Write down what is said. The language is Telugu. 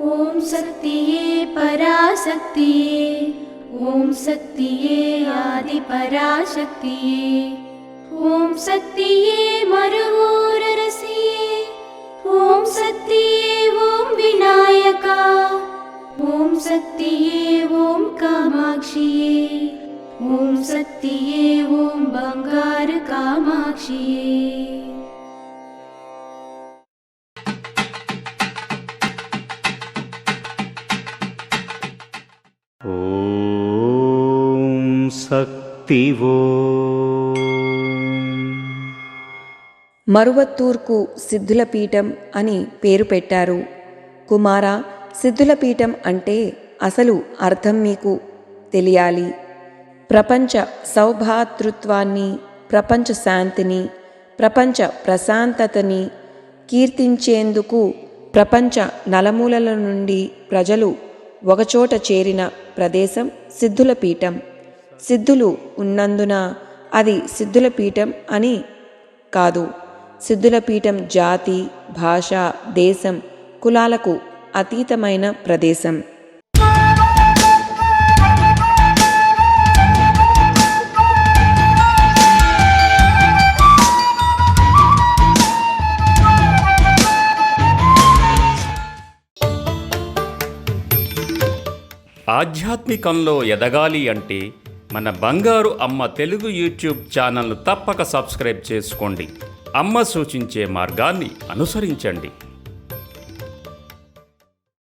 ఓం శక్తియే పరాశక్తియే, ఓం శక్తియే ఆది పరాశక్తియే, ఓం శక్తియే మరువూరరసియే, ఓం శక్తియే ఓం వినాయక, ఓం శక్తియే ఓం కామాక్షియే, ఓం శక్తియే ఓం బంగారు కామాక్షియే. ఓం శక్తివో. మరువత్తూర్కు సిద్ధుల పీఠం అని పేరు పెట్టారు. కుమార, సిద్ధుల పీఠం అంటే అసలు అర్థం మీకు తెలియాలి. ప్రపంచ సౌభాతృత్వాన్ని, ప్రపంచ శాంతిని, ప్రపంచ ప్రశాంతతని కీర్తించేందుకు ప్రపంచ నలుమూలల నుండి ప్రజలు ఒకచోట చేరిన ప్రదేశం సిద్ధుల పీఠం. సిద్ధులు ఉన్నందున అది సిద్ధుల పీఠం అని కాదు. సిద్ధుల పీఠం జాతి, భాష, దేశం, కులాలకు అతీతమైన ప్రదేశం. ఆధ్యాత్మికంలో ఎదగాలి అంటే మన బంగారు అమ్మ తెలుగు యూట్యూబ్ ఛానల్ను తప్పక సబ్స్క్రైబ్ చేసుకోండి. అమ్మ సూచించే మార్గాన్ని అనుసరించండి.